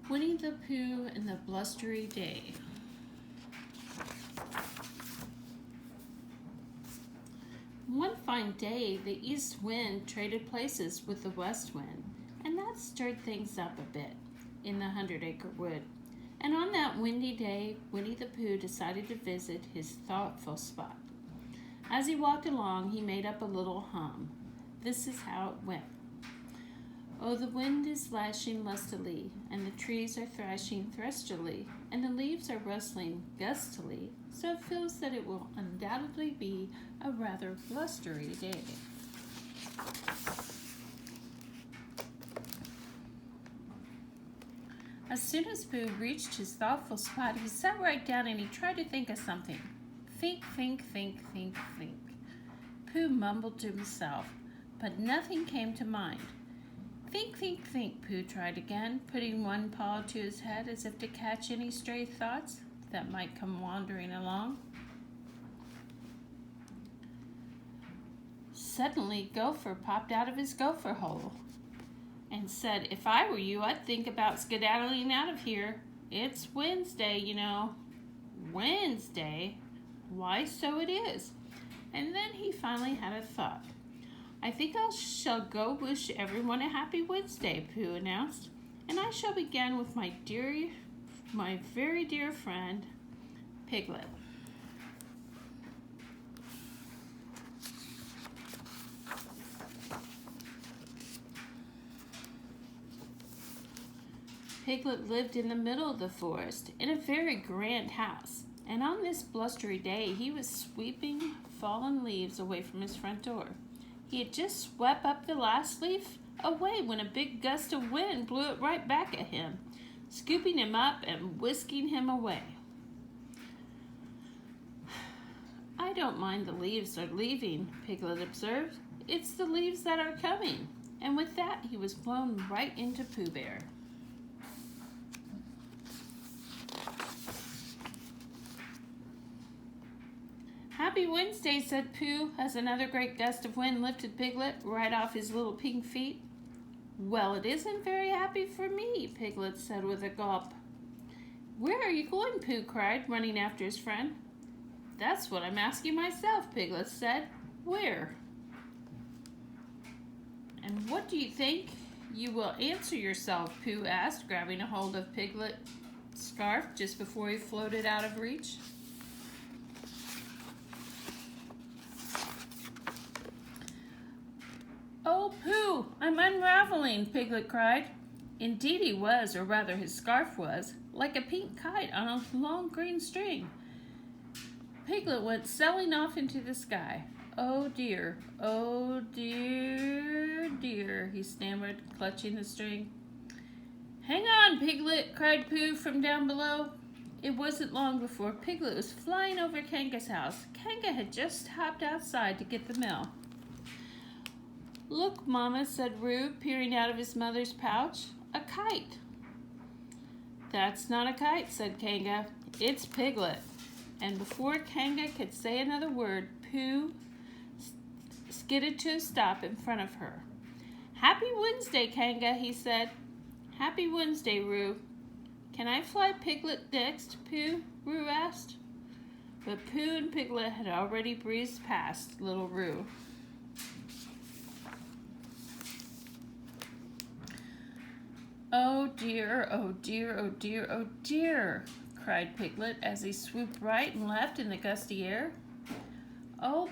Winnie the Pooh and the Blustery Day. One fine day, the east wind traded places with the west wind, and that stirred things up a bit in the 100-acre wood. And on that windy day, Winnie the Pooh decided to visit his thoughtful spot. As he walked along, he made up a little hum. This is how it went. Oh, the wind is lashing lustily, and the trees are thrashing thrustily, and the leaves are rustling gustily, so it feels that it will undoubtedly be a rather blustery day. As soon as Pooh reached his thoughtful spot, he sat right down and he tried to think of something. Think, think, think, think, think. Pooh mumbled to himself, but nothing came to mind. Think, think, think, Pooh tried again, putting one paw to his head as if to catch any stray thoughts that might come wandering along. Suddenly, Gopher popped out of his gopher hole and said, "If I were you, I'd think about skedaddling out of here. It's Wednesday, you know." Wednesday? Why, so it is. And then he finally had a thought. "I think I shall go wish everyone a happy Wednesday," Pooh announced. "And I shall begin with my very dear friend, Piglet." Piglet lived in the middle of the forest in a very grand house, and on this blustery day he was sweeping fallen leaves away from his front door. He had just swept up the last leaf away when a big gust of wind blew it right back at him, scooping him up and whisking him away. "I don't mind the leaves are leaving," Piglet observed. "It's the leaves that are coming." And with that, he was blown right into Pooh Bear. "Happy Wednesday," said Pooh, as another great gust of wind lifted Piglet right off his little pink feet. "Well, it isn't very happy for me," Piglet said with a gulp. "Where are you going?" Pooh cried, running after his friend. "That's what I'm asking myself," Piglet said. "Where?" "And what do you think you will answer yourself?" Pooh asked, grabbing a hold of Piglet's scarf just before he floated out of reach. "Oh, Pooh, I'm unraveling," Piglet cried. Indeed he was, or rather his scarf was, like a pink kite on a long green string. Piglet went sailing off into the sky. "Oh dear, dear," he stammered, clutching the string. "Hang on, Piglet," cried Pooh from down below. It wasn't long before Piglet was flying over Kanga's house. Kanga had just hopped outside to get the mail. "Look, Mama," said Roo, peering out of his mother's pouch. "A kite." "That's not a kite," said Kanga. "It's Piglet." And before Kanga could say another word, Pooh skidded to a stop in front of her. "Happy Wednesday, Kanga," he said. "Happy Wednesday, Roo." "Can I fly Piglet next, Pooh?" Roo asked. But Pooh and Piglet had already breezed past little Roo. "Oh dear, oh dear, oh dear, oh dear," cried Piglet as he swooped right and left in the gusty air. "Oh,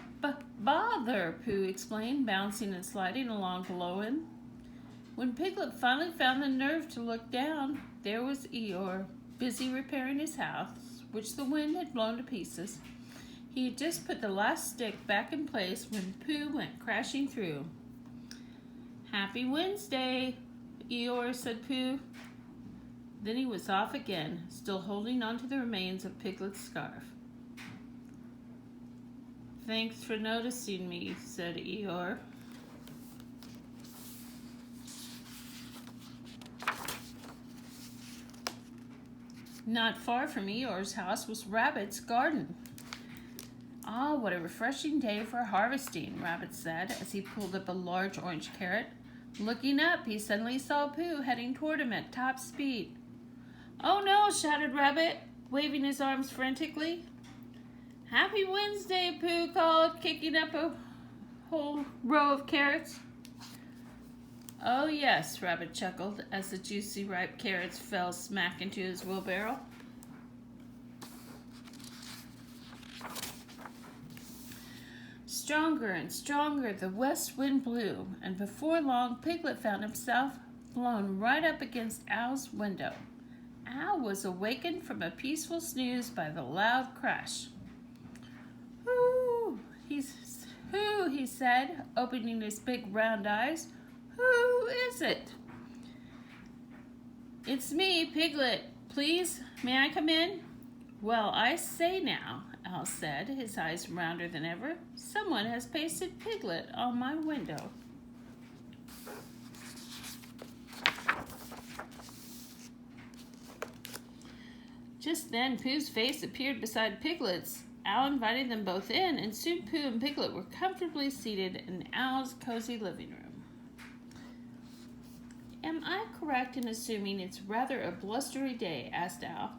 bother," Pooh explained, bouncing and sliding along below him. When Piglet finally found the nerve to look down, there was Eeyore, busy repairing his house, which the wind had blown to pieces. He had just put the last stick back in place when Pooh went crashing through. "Happy Wednesday, Eeyore," said Pooh. Then he was off again, still holding on to the remains of Piglet's scarf. "Thanks for noticing me," said Eeyore. Not far from Eeyore's house was Rabbit's garden. "Ah, what a refreshing day for harvesting," Rabbit said as he pulled up a large orange carrot. Looking up, he suddenly saw Pooh heading toward him at top speed. "Oh no!" shouted Rabbit, waving his arms frantically. "Happy Wednesday," Pooh called, kicking up a whole row of carrots. "Oh yes," Rabbit chuckled as the juicy ripe carrots fell smack into his wheelbarrow. Stronger and stronger the west wind blew, and before long Piglet found himself blown right up against Owl's window. Owl was awakened from a peaceful snooze by the loud crash. "Who?" he said, opening his big round eyes. "Who is it?" "It's me, Piglet. Please, may I come in?" "Well, I say now," Owl said, his eyes rounder than ever. "Someone has pasted Piglet on my window." Just then, Pooh's face appeared beside Piglet's. Owl invited them both in, and soon Pooh and Piglet were comfortably seated in Owl's cozy living room. "Am I correct in assuming it's rather a blustery day?" asked Owl.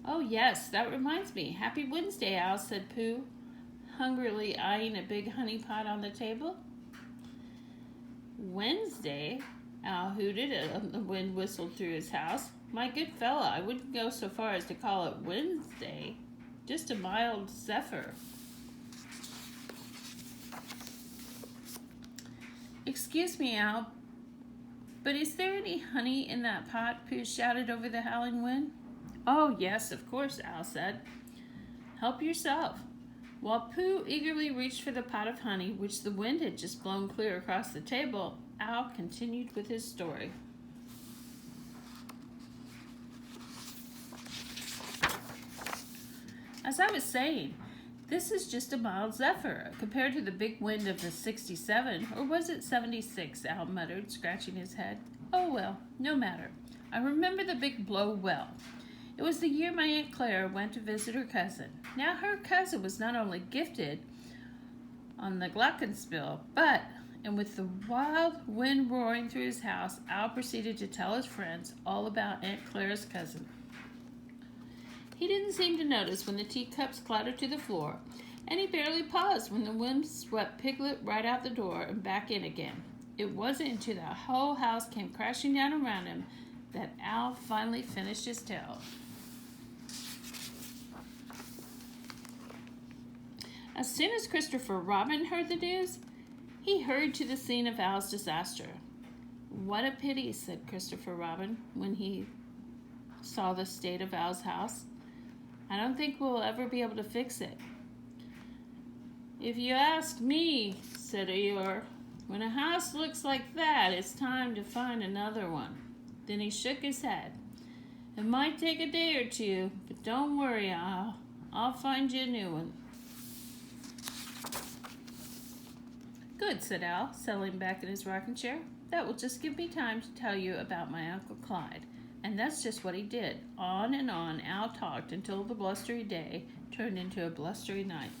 "Oh yes, that reminds me. Happy Wednesday, Owl," said Pooh, hungrily eyeing a big honey pot on the table. "Wednesday?" Owl hooted as the wind whistled through his house. "My good fella, I wouldn't go so far as to call it Wednesday. Just a mild zephyr." "Excuse me, Owl, but is there any honey in that pot?" Pooh shouted over the howling wind. "Oh, yes, of course," Owl said. "Help yourself." While Pooh eagerly reached for the pot of honey, which the wind had just blown clear across the table, Owl continued with his story. "As I was saying, this is just a mild zephyr compared to the big wind of the 67, or was it 76, Owl muttered, scratching his head. "Oh well, no matter. I remember the big blow well. It was the year my Aunt Clara went to visit her cousin. Now her cousin was not only gifted on the glockenspiel, but, and with the wild wind roaring through his house, Owl proceeded to tell his friends all about Aunt Clara's cousin. He didn't seem to notice when the teacups clattered to the floor, and he barely paused when the wind swept Piglet right out the door and back in again. It wasn't until the whole house came crashing down around him that Owl finally finished his tale. As soon as Christopher Robin heard the news, he hurried to the scene of Owl's disaster. "What a pity," said Christopher Robin when he saw the state of Owl's house. "I don't think we'll ever be able to fix it." "If you ask me," said Eeyore, "when a house looks like that, it's time to find another one." Then he shook his head. "It might take a day or two, but don't worry, Owl. I'll find you a new one." "Good," said Owl, settling back in his rocking chair. "That will just give me time to tell you about my Uncle Clyde." And that's just what he did. On and on Owl talked until the blustery day turned into a blustery night.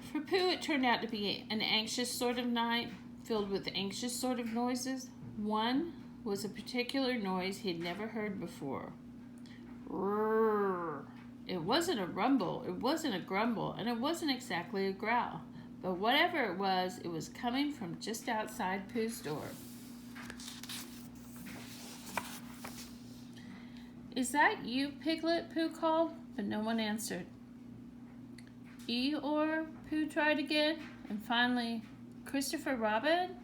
For Pooh, it turned out to be an anxious sort of night, filled with anxious sort of noises. One was a particular noise he'd never heard before. Rrrr. It wasn't a rumble, it wasn't a grumble, and it wasn't exactly a growl. But whatever it was coming from just outside Pooh's door. "Is that you, Piglet?" Pooh called, but no one answered. "Eeyore?" Pooh tried again, and finally, "Christopher Robin?"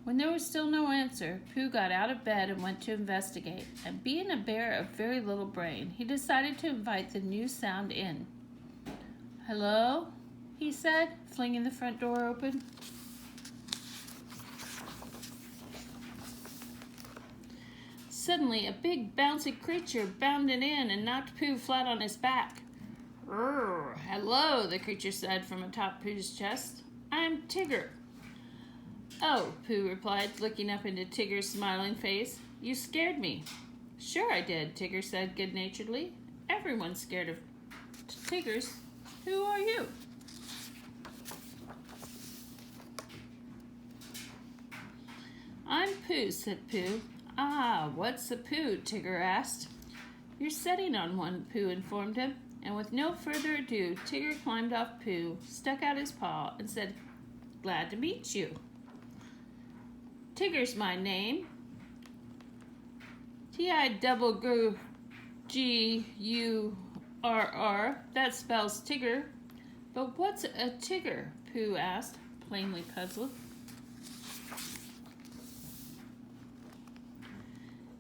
When there was still no answer, Pooh got out of bed and went to investigate, and being a bear of very little brain, he decided to invite the new sound in. "Hello?" he said, flinging the front door open. Suddenly, a big, bouncy creature bounded in and knocked Pooh flat on his back. "Rrr, hello," the creature said from atop Pooh's chest. "I'm Tigger." "Oh," Pooh replied, looking up into Tigger's smiling face. "You scared me." "Sure I did," Tigger said good-naturedly. "Everyone's scared of Tiggers. Who are you?" Pooh, said Pooh. Ah, what's a Pooh? Tigger asked. You're sitting on one, Pooh informed him. And with no further ado, Tigger climbed off Pooh, stuck out his paw, and said, Glad to meet you. Tigger's my name. Tigurr. That spells Tigger. But what's a Tigger? Pooh asked, plainly puzzled.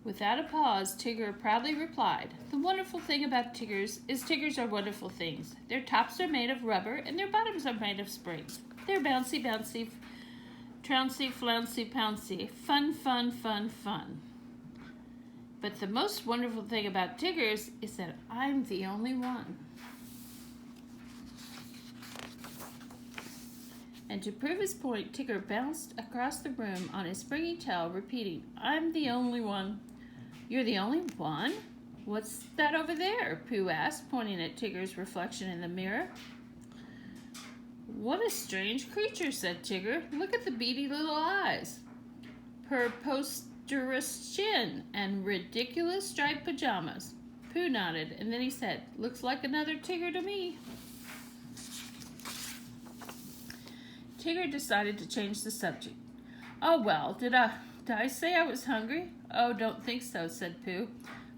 Without a pause, Tigger proudly replied, The wonderful thing about Tiggers is Tiggers are wonderful things. Their tops are made of rubber and their bottoms are made of springs. They're bouncy, bouncy, trouncy, flouncy, pouncy. Fun, fun, fun, fun. But the most wonderful thing about Tiggers is that I'm the only one. And to prove his point, Tigger bounced across the room on his springy tail, repeating, I'm the only one. You're the only one? What's that over there? Pooh asked, pointing at Tigger's reflection in the mirror. What a strange creature, said Tigger. Look at the beady little eyes, preposterous chin, and ridiculous striped pajamas. Pooh nodded, and then he said, Looks like another Tigger to me. Tigger decided to change the subject. Oh, well, did I say I was hungry? Oh, don't think so, said Pooh.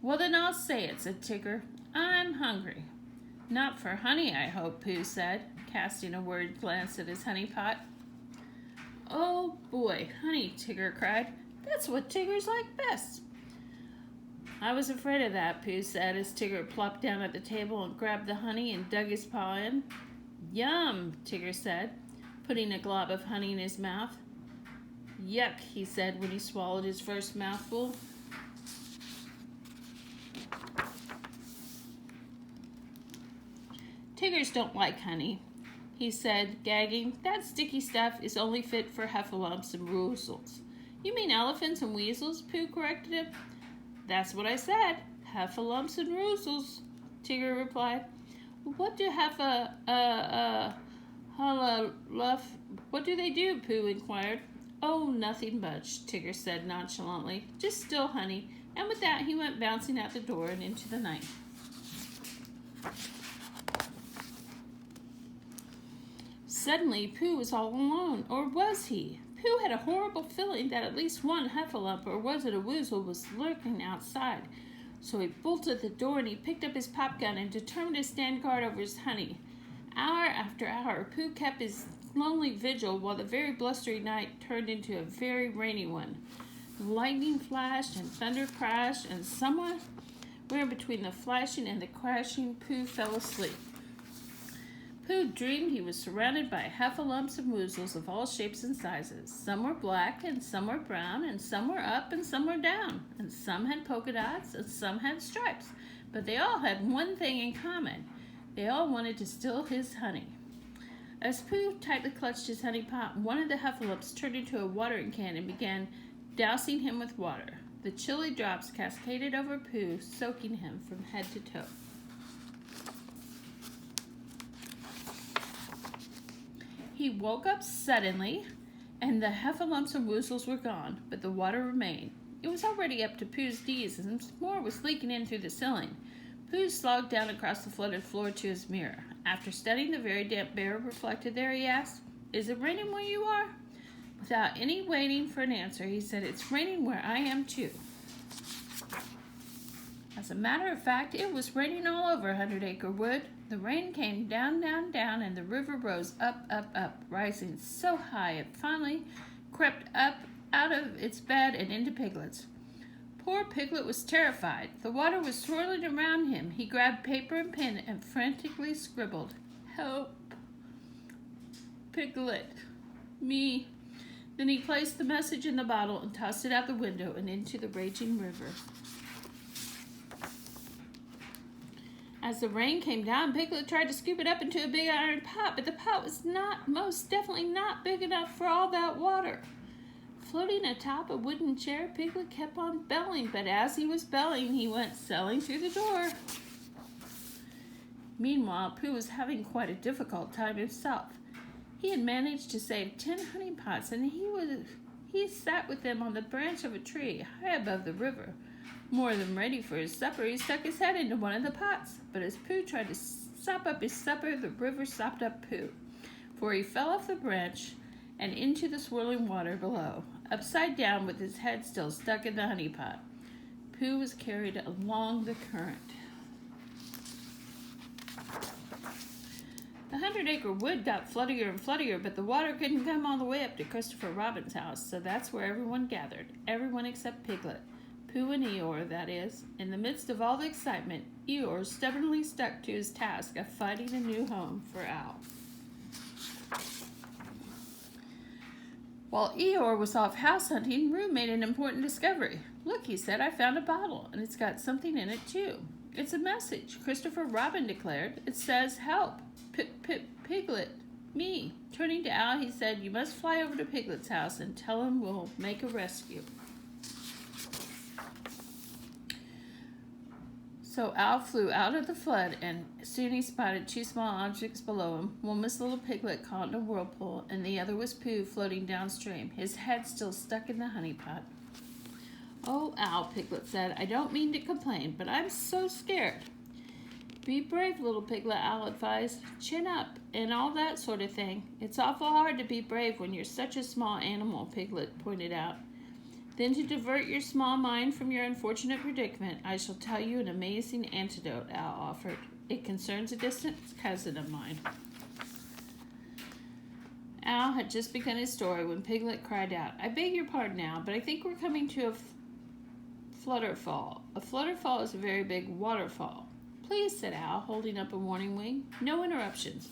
Well, then I'll say it, said Tigger. I'm hungry. Not for honey, I hope, Pooh said, casting a worried glance at his honey pot. Oh, boy, honey, Tigger cried. That's what Tiggers like best. I was afraid of that, Pooh said, as Tigger plopped down at the table and grabbed the honey and dug his paw in. Yum, Tigger said, putting a glob of honey in his mouth. Yuck, he said when he swallowed his first mouthful. Tiggers don't like honey, he said, gagging. That sticky stuff is only fit for heffalumps and woozles. You mean elephants and weasels? Pooh corrected him. That's what I said, heffalumps and woozles, Tigger replied. What do what do they do? Pooh inquired. Oh, nothing much, Tigger said nonchalantly. Just still honey. And with that, he went bouncing out the door and into the night. Suddenly, Pooh was all alone. Or was he? Pooh had a horrible feeling that at least one heffalump, or was it a woozle, was lurking outside. So he bolted the door and he picked up his pop gun and determined to stand guard over his honey. Hour after hour, Pooh kept his lonely vigil while the very blustery night turned into a very rainy one. Lightning flashed and thunder crashed, and somewhere between the flashing and the crashing, Pooh fell asleep. Pooh dreamed he was surrounded by heffalumps and woozles of all shapes and sizes. Some were black, and some were brown, and some were up, and some were down, and some had polka dots, and some had stripes. But they all had one thing in common. They all wanted to steal his honey. As Pooh tightly clutched his honey pot, one of the heffalumps turned into a watering can and began dousing him with water. The chilly drops cascaded over Pooh, soaking him from head to toe. He woke up suddenly, and the heffalumps and woozles were gone, but the water remained. It was already up to Pooh's knees, and more was leaking in through the ceiling. Pooh slogged down across the flooded floor to his mirror. After studying the very damp mirror reflected there, he asked, Is it raining where you are? Without any waiting for an answer, he said, It's raining where I am too. As a matter of fact, it was raining all over 100 Acre Wood. The rain came down, down, down, and the river rose up, up, up, rising so high it finally crept up out of its bed and into Piglet's. Poor Piglet was terrified. The water was swirling around him. He grabbed paper and pen and frantically scribbled, Help, Piglet, me. Then he placed the message in the bottle and tossed it out the window and into the raging river. As the rain came down, Piglet tried to scoop it up into a big iron pot, but the pot was most definitely not big enough for all that water. Floating atop a wooden chair, Piglet kept on belling, but as he was belling, he went sailing through the door. Meanwhile, Pooh was having quite a difficult time himself. He had managed to save 10 honey pots, and he He sat with them on the branch of a tree high above the river. More than ready for his supper, he stuck his head into one of the pots. But as Pooh tried to sop up his supper, the river sopped up Pooh, for he fell off the branch and into the swirling water below, upside down with his head still stuck in the honey pot. Pooh was carried along the current. The 100-acre wood got floodier and floodier, but the water couldn't come all the way up to Christopher Robin's house, so that's where everyone gathered, everyone except Piglet. Pooh and Eeyore, that is. In the midst of all the excitement, Eeyore stubbornly stuck to his task of finding a new home for Al. While Eeyore was off house hunting, Roo made an important discovery. Look, he said, I found a bottle, and it's got something in it, too. It's a message, Christopher Robin declared. It says, help, Piglet, me. Turning to Al, he said, you must fly over to Piglet's house and tell him we'll make a rescue. So Al flew out of the flood, and soon he spotted two small objects below him. One was little Piglet caught in a whirlpool, and the other was Pooh floating downstream, his head still stuck in the honey pot. Oh, Al, Piglet said, I don't mean to complain, but I'm so scared. Be brave, little Piglet, Al advised. Chin up, and all that sort of thing. It's awful hard to be brave when you're such a small animal, Piglet pointed out. Then to divert your small mind from your unfortunate predicament, I shall tell you an amazing antidote, Al offered. It concerns a distant cousin of mine. Al had just begun his story when Piglet cried out, I beg your pardon, Al, but I think we're coming to a flutterfall. A flutterfall is a very big waterfall. Please, said Al, holding up a warning wing. No interruptions.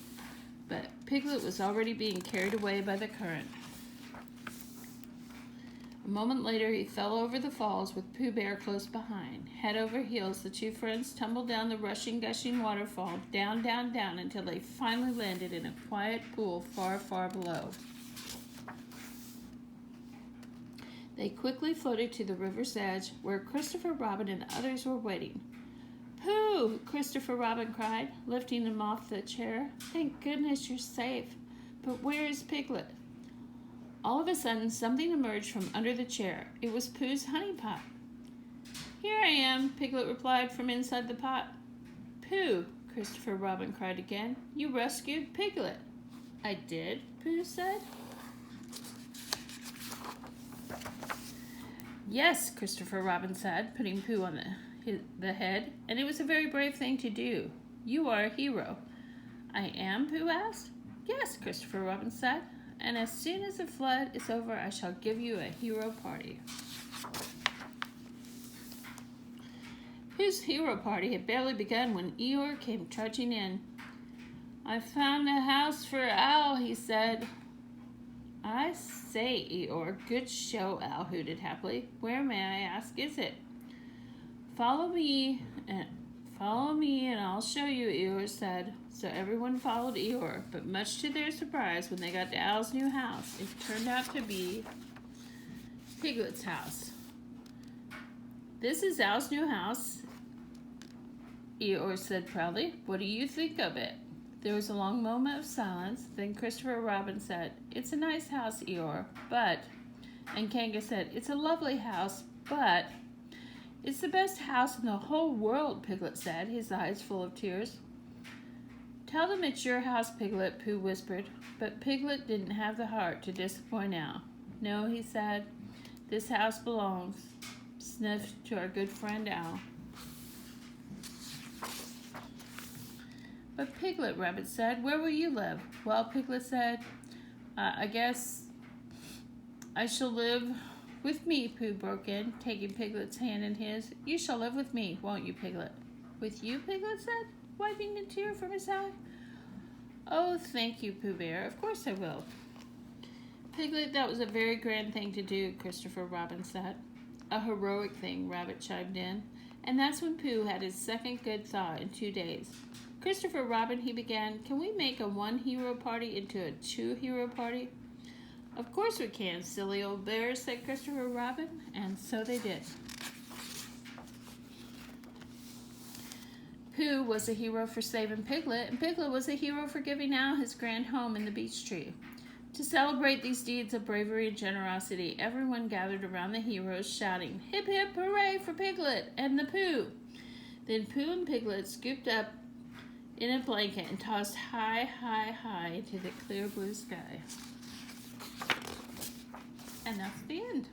But Piglet was already being carried away by the current. A moment later, he fell over the falls with Pooh Bear close behind. Head over heels, the two friends tumbled down the rushing, gushing waterfall, down, down, down, until they finally landed in a quiet pool far, far below. They quickly floated to the river's edge, where Christopher Robin and others were waiting. Pooh! Christopher Robin cried, lifting him off the chair. Thank goodness you're safe. But where is Piglet? All of a sudden, something emerged from under the chair. It was Pooh's honey pot. Here I am, Piglet replied from inside the pot. Pooh! Christopher Robin cried again. You rescued Piglet. I did, Pooh said. Yes, Christopher Robin said, putting Pooh on the head, and it was a very brave thing to do. You are a hero. I am, Pooh asked. Yes, Christopher Robin said, and as soon as the flood is over, I shall give you a hero party. Pooh's hero party had barely begun when Eeyore came trudging in. I found a house for Al, he said. I say, Eeyore, good show, Al hooted happily. Where, may I ask, is it? Follow me, and I'll show you, Eeyore said. So everyone followed Eeyore, but much to their surprise, when they got to Al's new house, it turned out to be Piglet's house. This is Al's new house, Eeyore said proudly. What do you think of it? There was a long moment of silence. Then Christopher Robin said, It's a nice house, Eeyore, but... And Kanga said, It's a lovely house, but... It's the best house in the whole world, Piglet said, his eyes full of tears. Tell them it's your house, Piglet, Pooh whispered. But Piglet didn't have the heart to disappoint Al. No, he said, this house belongs, sniffed, to our good friend Al. But Piglet, Rabbit said, where will you live? Well, Piglet said, I guess I shall live with me, Pooh broke in, taking Piglet's hand in his. You shall live with me, won't you, Piglet? With you, Piglet said, wiping a tear from his eye. Oh, thank you, Pooh Bear. Of course I will. Piglet, that was a very grand thing to do, Christopher Robin said. A heroic thing, Rabbit chimed in. And that's when Pooh had his second good thought in 2 days. Christopher Robin, he began, can we make a one-hero party into a two-hero party? Of course we can, silly old bear, said Christopher Robin, and so they did. Pooh was a hero for saving Piglet, and Piglet was a hero for giving Al his grand home in the beech tree. To celebrate these deeds of bravery and generosity, everyone gathered around the heroes, shouting, "Hip hip hooray for Piglet and the Pooh!" Then Pooh and Piglet scooped up in a blanket and tossed high, high, high into the clear blue sky. And that's the end.